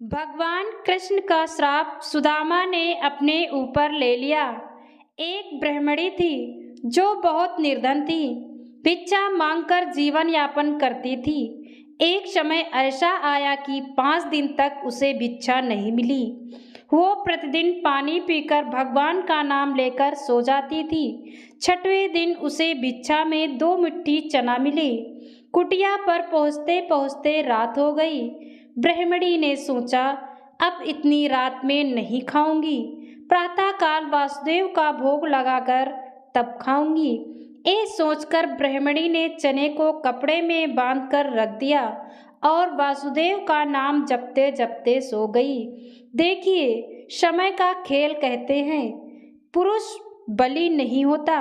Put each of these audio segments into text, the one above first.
भगवान कृष्ण का श्राप सुदामा ने अपने ऊपर ले लिया। एक ब्राह्मणी थी जो बहुत निर्धन थी, भिक्षा मांगकर जीवन यापन करती थी। एक समय ऐसा आया कि 5 दिन तक उसे भिक्षा नहीं मिली। वो प्रतिदिन पानी पीकर भगवान का नाम लेकर सो जाती थी। 6वें दिन उसे भिक्षा में 2 मुट्ठी चना मिली। कुटिया पर पहुँचते पहुँचते रात हो गई। ब्राह्मणी ने सोचा, अब इतनी रात में नहीं खाऊंगी, प्रातःकाल वासुदेव का भोग लगाकर तब खाऊंगी। ये सोचकर ब्राह्मणी ने चने को कपड़े में बांधकर रख दिया और वासुदेव का नाम जपते जपते सो गई। देखिए, समय का खेल कहते हैं, पुरुष बली नहीं होता,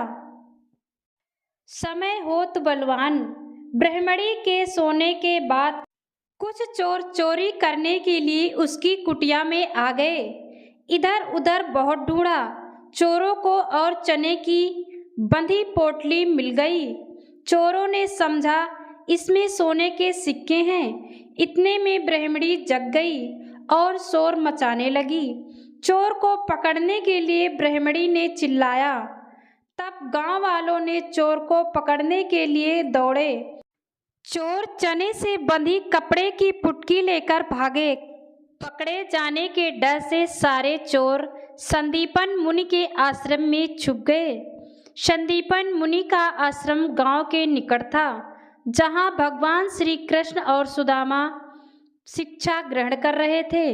समय होत बलवान। ब्राह्मणी के सोने के बाद कुछ चोर चोरी करने के लिए उसकी कुटिया में आ गए। इधर उधर बहुत ढूंढा, चोरों को और चने की बंधी पोटली मिल गई। चोरों ने समझा इसमें सोने के सिक्के हैं। इतने में ब्राह्मणी जग गई और शोर मचाने लगी। चोर को पकड़ने के लिए ब्राह्मणी ने चिल्लाया। तब गांव वालों ने चोर को पकड़ने के लिए दौड़े। चोर चने से बंधी कपड़े की पुटकी लेकर भागे। पकड़े जाने के डर से सारे चोर संदीपन मुनि के आश्रम में छुप गए। संदीपन मुनि का आश्रम गांव के निकट था, जहां भगवान श्री कृष्ण और सुदामा शिक्षा ग्रहण कर रहे थे।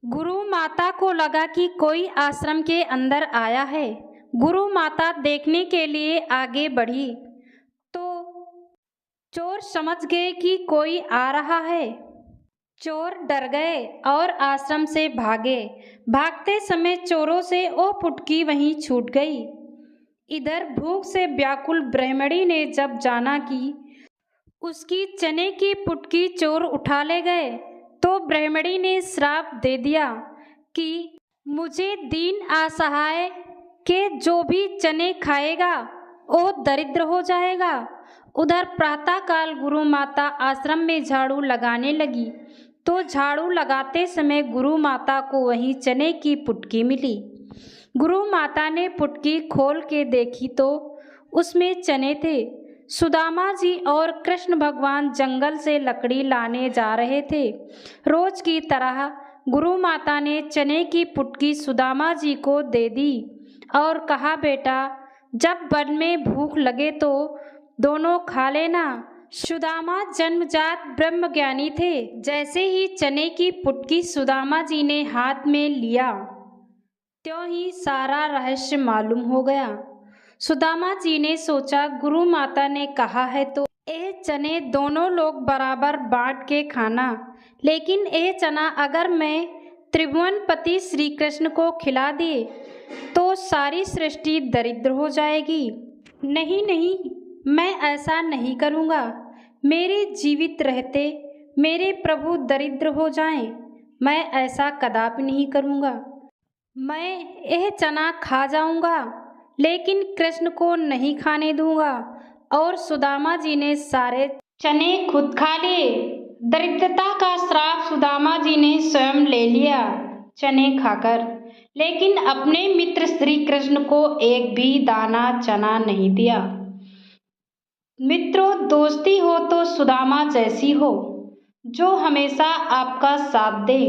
गुरु माता को लगा कि कोई आश्रम के अंदर आया है। गुरु माता देखने के लिए आगे बढ़ी तो चोर समझ गए कि कोई आ रहा है। चोर डर गए और आश्रम से भागे। भागते समय चोरों से वो पुटकी वहीं छूट गई। इधर भूख से व्याकुल ब्राह्मणी ने जब जाना कि उसकी चने की पुटकी चोर उठा ले गए, तो ब्राह्मणी ने श्राप दे दिया कि मुझे दीन असहाय के जो भी चने खाएगा वो दरिद्र हो जाएगा। उधर प्रातःकाल गुरु माता आश्रम में झाड़ू लगाने लगी तो झाड़ू लगाते समय गुरु माता को वहीं चने की पुटकी मिली। गुरु माता ने पुटकी खोल के देखी तो उसमें चने थे। सुदामा जी और कृष्ण भगवान जंगल से लकड़ी लाने जा रहे थे। रोज की तरह गुरु माता ने चने की पुटकी सुदामा जी को दे दी और कहा, बेटा, जब वन में भूख लगे तो दोनों खा लेना। सुदामा जन्मजात ब्रह्मज्ञानी थे। जैसे ही चने की पुटकी सुदामा जी ने हाथ में लिया, त्यों ही सारा रहस्य मालूम हो गया। सुदामा जी ने सोचा, गुरु माता ने कहा है तो ये चने दोनों लोग बराबर बांट के खाना, लेकिन ये चना अगर मैं त्रिभुवनपति श्री कृष्ण को खिला दिए तो सारी सृष्टि दरिद्र हो जाएगी। नहीं नहीं, मैं ऐसा नहीं करूँगा। मेरे जीवित रहते मेरे प्रभु दरिद्र हो जाएं, मैं ऐसा कदापि नहीं करूँगा। मैं यह चना खा जाऊँगा, लेकिन कृष्ण को नहीं खाने दूँगा। और सुदामा जी ने सारे चने खुद खा लिए। दरिद्रता का श्राप सुदामा जी ने स्वयं ले लिया चने खाकर, लेकिन अपने मित्र श्री कृष्ण को एक भी दाना चना नहीं दिया। मित्रों, दोस्ती हो तो सुदामा जैसी हो, जो हमेशा आपका साथ दे।